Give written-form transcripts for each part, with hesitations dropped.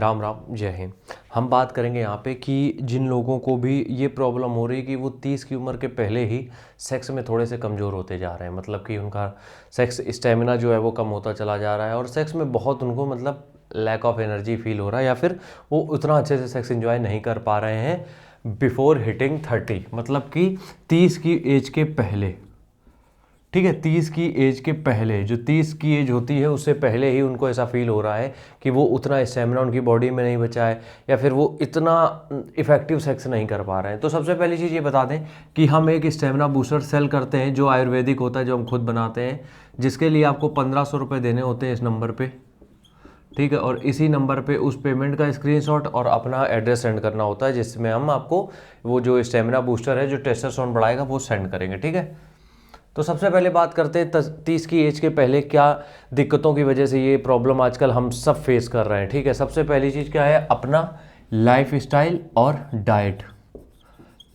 राम राम, जय हिंद। हम बात करेंगे यहाँ पे कि जिन लोगों को भी ये प्रॉब्लम हो रही है कि वो 30 की उम्र के पहले ही सेक्स में थोड़े से कमज़ोर होते जा रहे हैं, मतलब कि उनका सेक्स स्टेमिना जो है वो कम होता चला जा रहा है और सेक्स में बहुत उनको मतलब लैक ऑफ एनर्जी फील हो रहा है, या फिर वो उतना अच्छे से सेक्स एंजॉय नहीं कर पा रहे हैं बिफोर हिटिंग 30, मतलब कि 30 की एज के पहले। ठीक है, 30 की एज के पहले, जो 30 की एज होती है उससे पहले ही उनको ऐसा फील हो रहा है कि वो उतना स्टेमिना उनकी बॉडी में नहीं बचा है, या फिर वो इतना इफेक्टिव सेक्स नहीं कर पा रहे हैं। तो सबसे पहली चीज़ ये बता दें कि हम एक स्टेमिना बूस्टर सेल करते हैं जो आयुर्वेदिक होता है, जो हम खुद बनाते हैं, जिसके लिए आपको 1500 रुपये देने होते हैं इस नंबर पर। ठीक है, और इसी नंबर पे उस पेमेंट का स्क्रीनशॉट और अपना एड्रेस सेंड करना होता है, जिसमें हम आपको वो जो स्टेमिना बूस्टर है, जो टेस्टोस्टेरोन बढ़ाएगा, वो सेंड करेंगे। ठीक है, तो सबसे पहले बात करते हैं 30 की एज के पहले क्या दिक्कतों की वजह से ये प्रॉब्लम आजकल हम सब फेस कर रहे हैं। ठीक है, सबसे पहली चीज़ क्या है? अपना लाइफ स्टाइल और डाइट।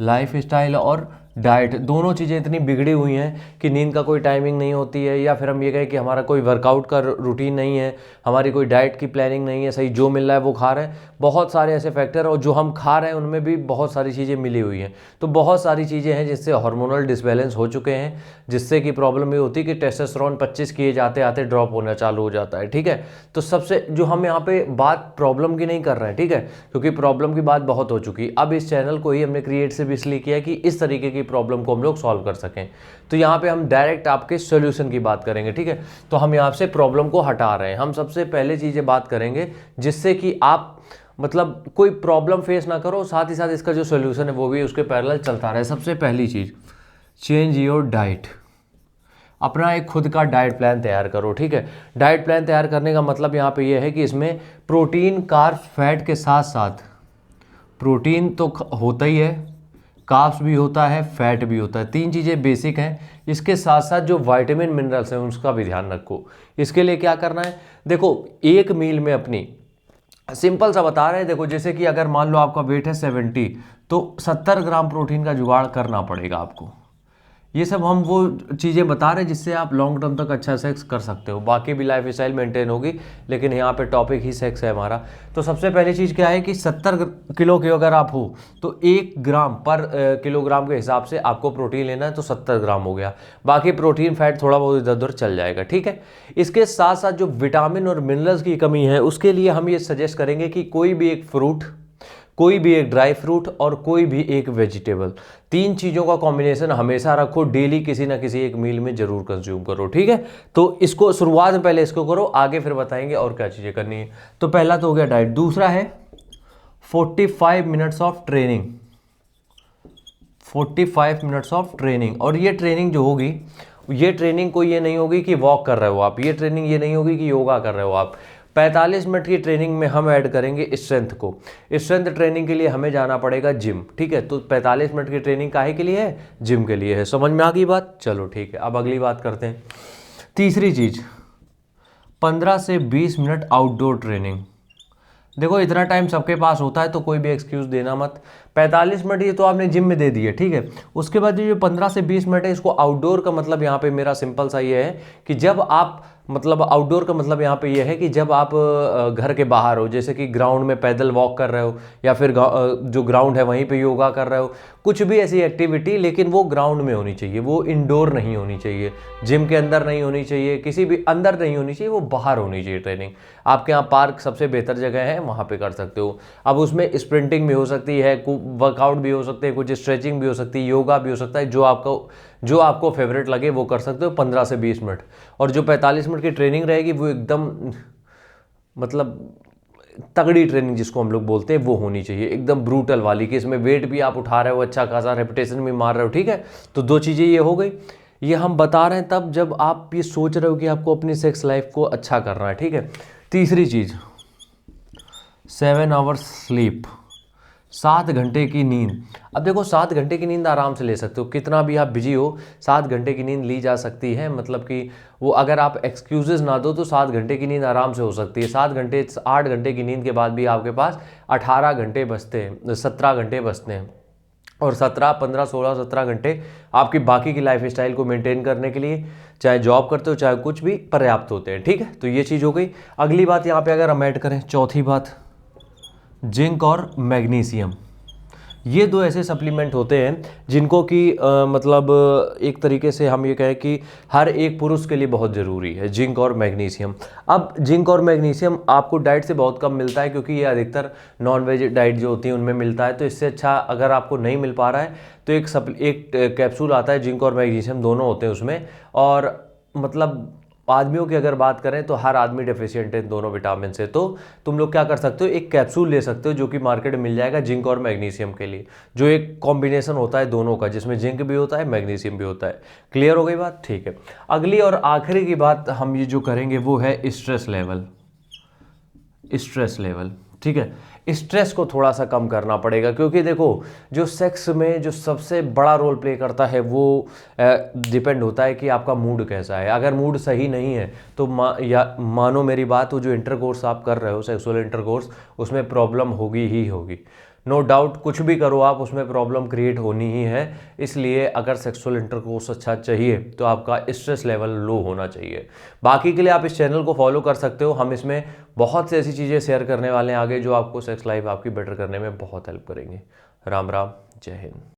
लाइफ स्टाइल और डाइट दोनों चीज़ें इतनी बिगड़ी हुई हैं कि नींद का कोई टाइमिंग नहीं होती है, या फिर हम ये कहें कि हमारा कोई वर्कआउट का रूटीन नहीं है, हमारी कोई डाइट की प्लानिंग नहीं है, सही जो मिल रहा है वो खा रहे हैं। बहुत सारे ऐसे फैक्टर, और जो हम खा रहे हैं उनमें भी बहुत सारी चीज़ें मिली हुई हैं। तो बहुत सारी चीज़ें हैं जिससे हार्मोनल डिसबैलेंस हो चुके हैं, जिससे कि प्रॉब्लम ये होती है कि टेस्टोस्टेरोन 25 की एज आते आते ड्रॉप होना चालू हो जाता है। ठीक है, तो सबसे जो हम यहाँ पे बात प्रॉब्लम की नहीं कर रहे हैं, ठीक है, क्योंकि प्रॉब्लम की बात बहुत हो चुकी। अब इस चैनल को ही हमने क्रिएट सिर्फ इसलिए किया कि इस तरीके की प्रॉब्लम को हम लोग सॉल्व कर सकें। तो यहाँ पे हम डायरेक्ट आपके सॉल्यूशन की बात करेंगे। ठीक है, तो हम यहाँ से प्रॉब्लम को हटा रहे हैं। हम सबसे पहले चीज़ें बात करेंगे जिससे कि आप मतलब कोई प्रॉब्लम फेस ना करो, साथ ही साथ इसका जो सॉल्यूशन है वो भी उसके पैरेलल चलता रहे। सबसे पहली चीज़, चेंज योर डाइट। अपना एक खुद का डाइट प्लान तैयार करो। ठीक है, डाइट प्लान तैयार करने का मतलब यहाँ पे ये है कि इसमें प्रोटीन, कार्ब्स, फैट के साथ साथ प्रोटीन तो होता ही है, कार्ब्स भी होता है, फैट भी होता है। तीन चीज़ें बेसिक हैं। इसके साथ साथ जो विटामिन मिनरल्स हैं उसका भी ध्यान रखो। इसके लिए क्या करना है? देखो, एक मील में अपनी सिंपल सा बता रहे हैं। देखो, जैसे कि अगर मान लो आपका वेट है 70, तो 70 ग्राम प्रोटीन का जुगाड़ करना पड़ेगा आपको। ये सब हम वो चीज़ें बता रहे हैं जिससे आप लॉन्ग टर्म तक अच्छा सेक्स कर सकते हो। बाकी भी लाइफ स्टाइल मेंटेन होगी, लेकिन यहाँ पे टॉपिक ही सेक्स है हमारा। तो सबसे पहली चीज़ क्या है कि 70 किलो के अगर आप हो तो 1 ग्राम पर किलोग्राम के हिसाब से आपको प्रोटीन लेना है, तो 70 ग्राम हो गया। बाकी प्रोटीन फैट थोड़ा बहुत इधर उधर चल जाएगा। ठीक है, इसके साथ साथ जो विटामिन और मिनरल्स की कमी है उसके लिए हम ये सजेस्ट करेंगे कि कोई भी एक फ्रूट, कोई भी एक ड्राई फ्रूट और कोई भी एक वेजिटेबल, तीन चीज़ों का कॉम्बिनेशन हमेशा रखो। डेली किसी ना किसी एक मील में जरूर कंज्यूम करो। ठीक है, तो इसको शुरुआत में पहले इसको करो, आगे फिर बताएंगे और क्या चीज़ें करनी है। तो पहला तो हो गया डाइट। दूसरा है 45 minutes of training. 45 minutes of training. और ये ट्रेनिंग जो होगी, ये ट्रेनिंग कोई ये नहीं होगी कि वॉक कर रहे हो आप, ये ट्रेनिंग ये नहीं होगी कि योगा कर रहे हो आप। 45 मिनट की ट्रेनिंग में हम ऐड करेंगे स्ट्रेंथ को। स्ट्रेंथ ट्रेनिंग के लिए हमें जाना पड़ेगा जिम। ठीक है, तो 45 मिनट की ट्रेनिंग काहे के लिए है? जिम के लिए है। समझ में आ गई बात? चलो ठीक है, अब अगली बात करते हैं। तीसरी चीज, 15 से 20 मिनट आउटडोर ट्रेनिंग। देखो, इतना टाइम सबके पास होता है तो कोई भी एक्सक्यूज़ देना मत। 45 मिनट ये तो आपने जिम में दे दिए। ठीक है, उसके बाद ये जो 15 से 20 मिनट है, इसको आउटडोर का मतलब यहाँ पे मेरा सिंपल सा ये है कि जब आप मतलब आउटडोर का मतलब यहाँ पे ये है कि जब आप घर के बाहर हो, जैसे कि ग्राउंड में पैदल वॉक कर रहे हो, या फिर जो ग्राउंड है वहीं पे योगा कर रहे हो, कुछ भी ऐसी एक्टिविटी, लेकिन वो ग्राउंड में होनी चाहिए, वो इंडोर नहीं होनी चाहिए, जिम के अंदर नहीं होनी चाहिए, किसी भी अंदर नहीं होनी चाहिए, वो बाहर होनी चाहिए ट्रेनिंग। आपके यहाँ पार्क सबसे बेहतर जगह है, वहाँ पे कर सकते हो। अब उसमें स्प्रिंटिंग भी हो सकती है, वर्कआउट भी हो सकते हैं, कुछ स्ट्रेचिंग भी हो सकती है, योगा भी हो सकता है, जो आपको फेवरेट लगे वो कर सकते हो 15 से 20 मिनट। और जो 45 मिनट की ट्रेनिंग रहेगी वो एकदम मतलब तगड़ी ट्रेनिंग जिसको हम लोग बोलते हैं वो होनी चाहिए, एकदम ब्रूटल वाली, कि इसमें वेट भी आप उठा रहे हो, अच्छा खासा रेपिटेशन भी मार रहे हो। ठीक है, तो दो चीज़ें ये हो गई। ये हम बता रहे हैं तब जब आप ये सोच रहे हो कि आपको अपनी सेक्स लाइफ को अच्छा करना है। ठीक है, तीसरी चीज़, 7 आवर्स स्लीप, 7 घंटे की नींद। अब देखो, 7 घंटे की नींद आराम से ले सकते हो, कितना भी आप बिजी हो 7 घंटे की नींद ली जा सकती है। मतलब कि वो अगर आप एक्सक्यूजेज ना दो तो 7 घंटे की नींद आराम से हो सकती है। 7 घंटे 8 घंटे की नींद के बाद भी आपके पास 18 घंटे बचते हैं, 17 घंटे बचते हैं। और 17, 15, 16, 17 घंटे आपकी बाकी की लाइफ स्टाइल को मेंटेन करने के लिए, चाहे जॉब करते हो चाहे कुछ भी, पर्याप्त होते हैं। ठीक है, तो ये चीज़ हो गई। अगली बात यहाँ पे अगर हम ऐड करें, चौथी बात, जिंक और मैग्नीशियम, ये दो ऐसे सप्लीमेंट होते हैं जिनको कि मतलब एक तरीके से हम ये कहें कि हर एक पुरुष के लिए बहुत ज़रूरी है, जिंक और मैग्नीशियम। अब जिंक और मैग्नीशियम आपको डाइट से बहुत कम मिलता है, क्योंकि ये अधिकतर नॉन वेज डाइट जो होती है उनमें मिलता है। तो इससे अच्छा अगर आपको नहीं मिल पा रहा है तो एक कैप्सूल आता है, जिंक और मैग्नीशियम दोनों होते हैं उसमें। और मतलब आदमियों की अगर बात करें तो हर आदमी डेफिशिएंट है इन दोनों विटामिन से। तो तुम लोग क्या कर सकते हो, एक कैप्सूल ले सकते हो जो कि मार्केट में मिल जाएगा जिंक और मैग्नीशियम के लिए, जो एक कॉम्बिनेशन होता है दोनों का, जिसमें जिंक भी होता है मैग्नीशियम भी होता है। क्लियर हो गई बात? ठीक है। अगली और आखिरी की बात हम ये जो करेंगे वो है स्ट्रेस लेवल। स्ट्रेस लेवल, ठीक है। स्ट्रेस को थोड़ा सा कम करना पड़ेगा, क्योंकि देखो जो सेक्स में जो सबसे बड़ा रोल प्ले करता है वो डिपेंड होता है कि आपका मूड कैसा है। अगर मूड सही नहीं है तो मानो मेरी बात, वो जो इंटरकोर्स आप कर रहे हो, सेक्सुअल इंटरकोर्स, उसमें प्रॉब्लम होगी ही होगी। नो डाउट, कुछ भी करो आप उसमें प्रॉब्लम क्रिएट होनी ही है। इसलिए अगर सेक्सुअल इंटरकोर्स अच्छा चाहिए तो आपका स्ट्रेस लेवल लो होना चाहिए। बाकी के लिए आप इस चैनल को फॉलो कर सकते हो, हम इसमें बहुत सी ऐसी चीज़ें शेयर करने वाले हैं आगे जो आपको सेक्स लाइफ आपकी बेटर करने में बहुत हेल्प करेंगे। राम राम, जय हिंद।